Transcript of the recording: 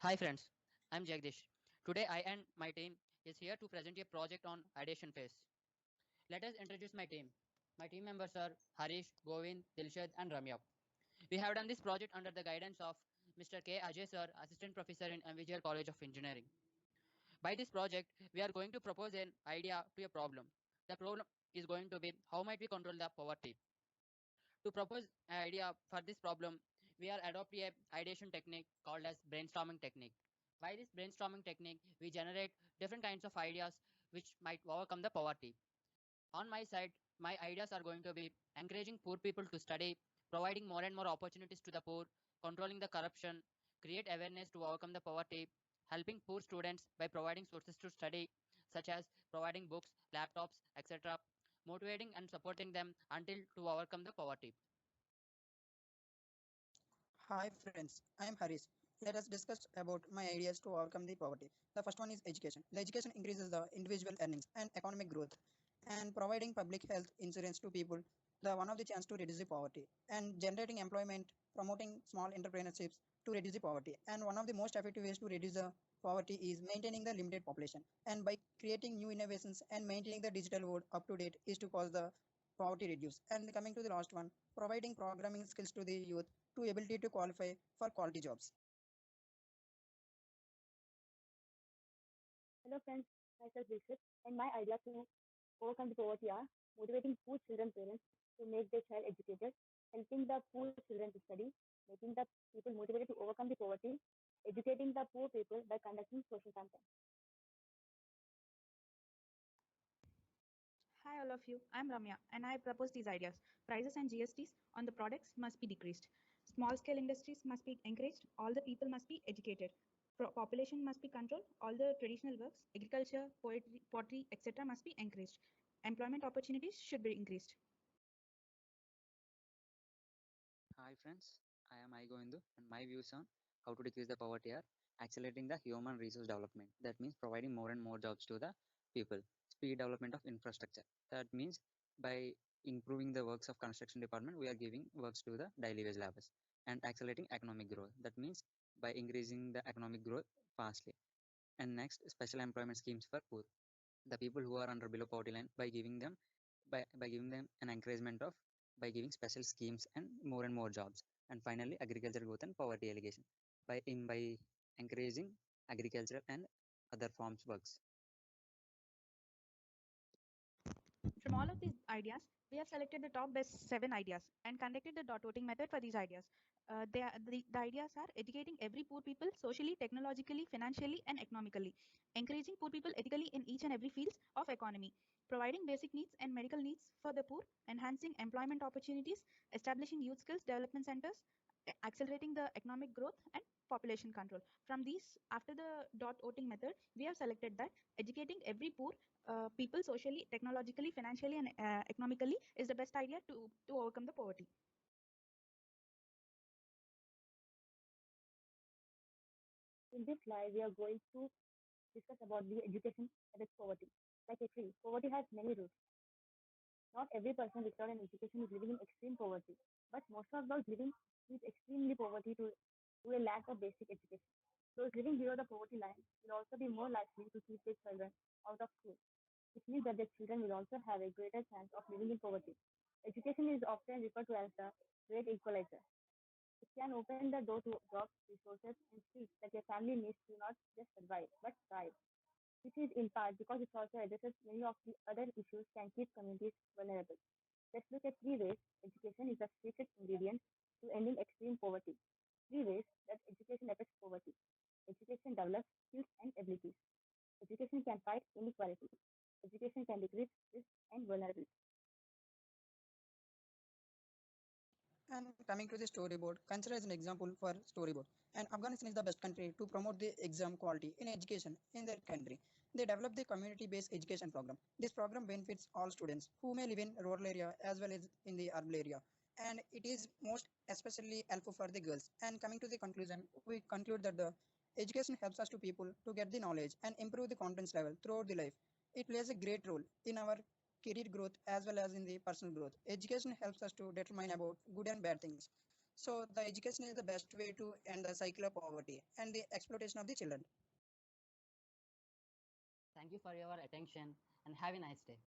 Hi friends, I'm Jagdish. Today I and my team is here to present a project on ideation phase. Let us introduce my team. My team members are Harish, Govind, Dilshad and Ramya. We have done this project under the guidance of Mr. K. Ajay sir, Assistant Professor in MVGL College of Engineering. By this project, we are going to propose an idea to a problem. The problem is going to be how might we control the poverty. To propose an idea for this problem, we are adopting a ideation technique called as brainstorming technique. By this brainstorming technique, we generate different kinds of ideas which might overcome the poverty. On my side, my ideas are going to be encouraging poor people to study, providing more and more opportunities to the poor, controlling the corruption, create awareness to overcome the poverty, helping poor students by providing sources to study, such as providing books, laptops, etc., motivating and supporting them until to overcome the poverty. Hi friends, I am Haris. Let us discuss about my ideas to overcome the poverty. The first one is education. The education increases the individual earnings and economic growth and providing public health insurance to people, the one of the chance to reduce the poverty and generating employment, promoting small entrepreneurships to reduce the poverty. And one of the most effective ways to reduce the poverty is maintaining the limited population. And by creating new innovations and maintaining the digital world up to date is to cause the poverty reduce. And coming to the last one, providing programming skills to the youth to ability to qualify for quality jobs. Hello friends, myself Dixit, and my idea to overcome the poverty are motivating poor children parents to make their child educated, helping the poor children to study, making the people motivated to overcome the poverty, educating the poor people by conducting social campaigns. Hi all of you, I'm Ramya and I propose these ideas. Prices and GSTs on the products must be decreased. Small scale industries must be encouraged. All the people must be educated. Population must be controlled. All the traditional works, agriculture, poetry, pottery, etc. must be encouraged. Employment opportunities should be increased. Hi friends, I am I Govindu and my views on how to decrease the poverty are accelerating the human resource development. That means providing more and more jobs to the people. Speed development of infrastructure. That means by improving the works of construction department, we are giving works to the daily wage laborers and accelerating economic growth. That means by increasing the economic growth fastly. And next, special employment schemes for poor, the people who are under below poverty line by giving them an encouragement of by giving special schemes and more jobs. And finally, agriculture growth and poverty allegation by encouraging agricultural and other forms works. From all of these ideas, we have selected the top best 7 ideas and conducted the dot voting method for these ideas. The ideas are educating every poor people socially, technologically, financially, and economically, encouraging poor people ethically in each and every fields of economy, providing basic needs and medical needs for the poor, enhancing employment opportunities, establishing youth skills development centers, accelerating the economic growth, and population control. From these, after the dot voting method, we have selected that educating every poor people socially, technologically, financially, and economically is the best idea to overcome the poverty. In this slide, we are going to discuss about the education and its poverty. Like a tree, poverty has many roots. Not every person without an education is living in extreme poverty, but most of those living with extremely poverty to a lack of basic education. Those living below the poverty line will also be more likely to keep their children out of school, which means that their children will also have a greater chance of living in poverty. Education is often referred to as the great equalizer. It can open the door to jobs, resources, and skills that your family needs to not just survive, but thrive. This is in part because it also addresses many of the other issues can keep communities vulnerable. Let's look at 3 ways education is the secret ingredient to ending extreme poverty. 3 ways that education affects poverty. Education develops skills and abilities. Education can fight inequality. Education can decrease risk and vulnerability. And coming to the storyboard, consider as an example for storyboard. And Afghanistan is the best country to promote the exam quality in education in their country. They develop the community-based education program. This program benefits all students who may live in rural area as well as in the urban area. And it is most especially helpful for the girls. And coming to the conclusion, we conclude that the education helps us to people to get the knowledge and improve the confidence level throughout the life. It plays a great role in our career growth as well as in the personal growth. Education helps us to determine about good and bad things. So the education is the best way to end the cycle of poverty and the exploitation of the children. Thank you for your attention and have a nice day.